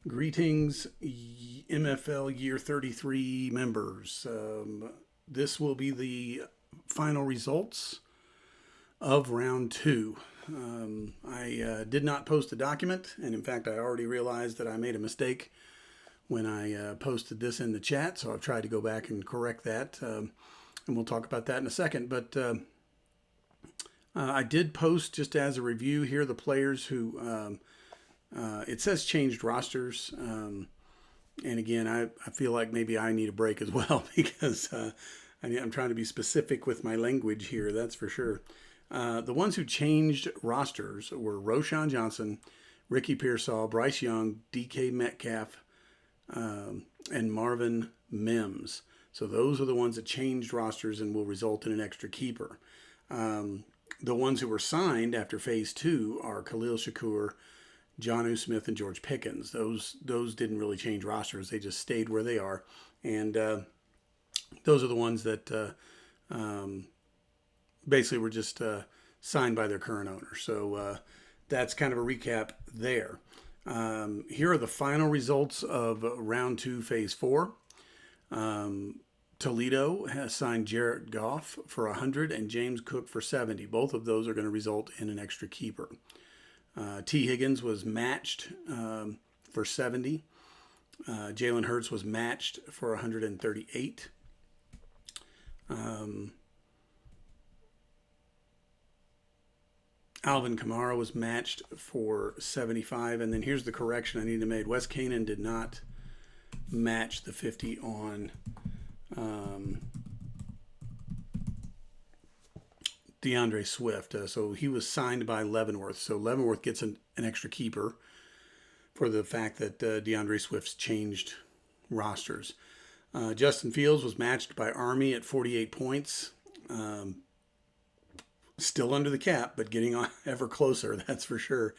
Greetings, MFL Year 33 members. This will be the final results of round two. I did not post a document, and in fact, I already realized that I made a mistake when I posted this in the chat, so I've tried to go back and correct that, and we'll talk about that in a second. But I did post, just as a review here, the players who it says changed rosters. And again, I feel like maybe I need a break as well because I'm trying to be specific with my language here, that's for sure. The ones who changed rosters were Roschon Johnson, Ricky Pearsall, Bryce Young, DK Metcalf, and Marvin Mims. So those are the ones that changed rosters and will result in an extra keeper. The ones who were signed after phase two are Khalil Shakur, Jonnu Smith, and George Pickens. Those didn't really change rosters. They just stayed where they are. And those are the ones that basically were just signed by their current owner. So that's kind of a recap there. Here are the final results of round two, phase four. Toledo has signed Jared Goff for 100 and James Cook for 70. Both of those are going to result in an extra keeper. T. Higgins was matched for 70. Jalen Hurts was matched for 138. Alvin Kamara was matched for 75. And then here's the correction I need to make. Wes Kanan did not match the 50 on DeAndre Swift. So he was signed by Leavenworth. So Leavenworth gets an extra keeper for the fact that DeAndre Swift's changed rosters. Justin Fields was matched by Army at 48 points. Still under the cap, but getting on ever closer, that's for sure.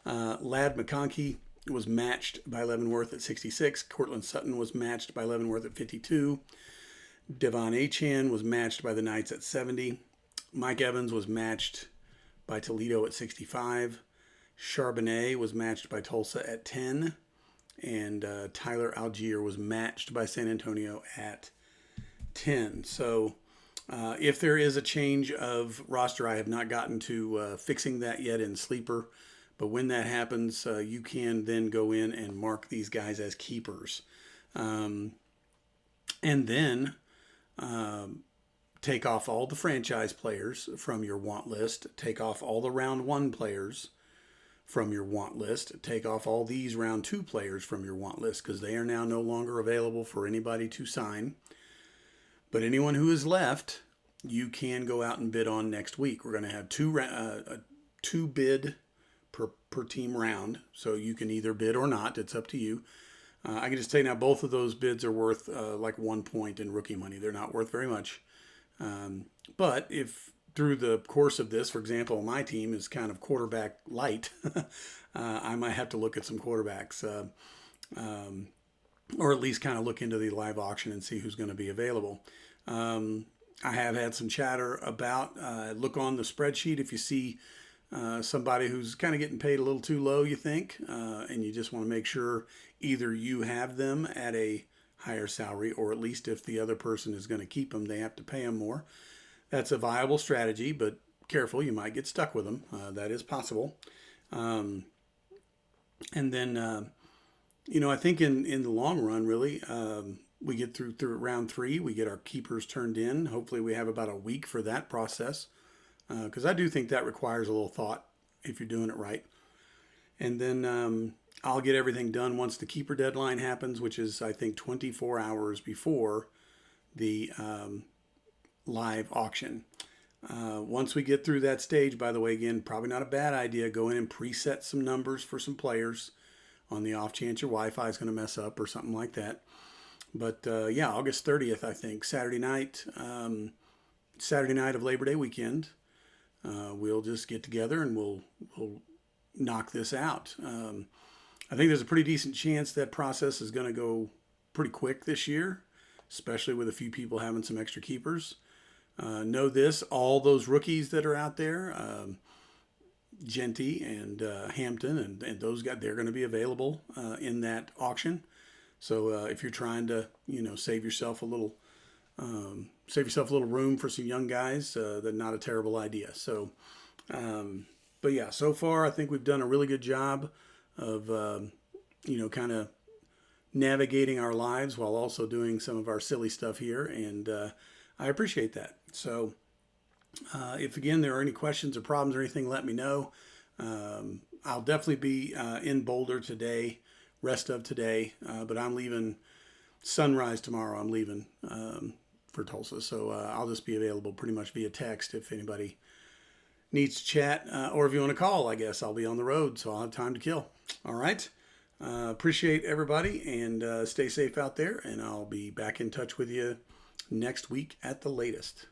Ladd McConkey was matched by Leavenworth at 66. Cortland Sutton was matched by Leavenworth at 52. Devon Achane was matched by the Knights at 70. Mike Evans was matched by Toledo at 65. Charbonnet was matched by Tulsa at 10. And Tyler Algier was matched by San Antonio at 10. So if there is a change of roster, I have not gotten to fixing that yet in Sleeper. But when that happens, you can then go in and mark these guys as keepers. And then take off all the franchise players from your want list. Take off all the round one players from your want list. Take off all these round two players from your want list because they are now no longer available for anybody to sign. But anyone who is left, you can go out and bid on next week. We're going to have two bid per team round. So you can either bid or not. It's up to you. I can just tell you now, both of those bids are worth like 1 point in rookie money. They're not worth very much. But if through the course of this, for example, my team is kind of quarterback light, I might have to look at some quarterbacks, or at least kind of look into the live auction and see who's going to be available. I have had some chatter about, look on the spreadsheet if you see somebody who's kind of getting paid a little too low, you think, and you just want to make sure either you have them at a higher salary, or at least if the other person is going to keep them, they have to pay them more. That's a viable strategy, but careful, you might get stuck with them. That is possible. And then, I think in the long run, really, we get through round three, we get our keepers turned in. Hopefully we have about a week for that process, because I do think that requires a little thought if you're doing it right. And then I'll get everything done once the keeper deadline happens, which is, I think, 24 hours before the live auction. Once we get through that stage, by the way, again, probably not a bad idea, go in and preset some numbers for some players on the off chance your Wi-Fi is going to mess up or something like that. But August 30th, I think, Saturday night of Labor Day weekend, we'll just get together and we'll knock this out. I think there's a pretty decent chance that process is going to go pretty quick this year, especially with a few people having some extra keepers. Know this, all those rookies that are out there, Genty and Hampton and those guys, they're going to be available in that auction. So if you're trying to, save yourself a little room for some young guys, that's not a terrible idea. So, but yeah, so far I think we've done a really good job of, kind of navigating our lives while also doing some of our silly stuff here, and I appreciate that. So, if again there are any questions or problems or anything, let me know. I'll definitely be in Boulder today, rest of today, but I'm leaving sunrise tomorrow. I'm leaving for Tulsa, so I'll just be available pretty much via text if anybody needs to chat, or if you want to call. I guess I'll be on the road, so I'll have time to kill. All right. Appreciate everybody, and stay safe out there, and I'll be back in touch with you next week at the latest.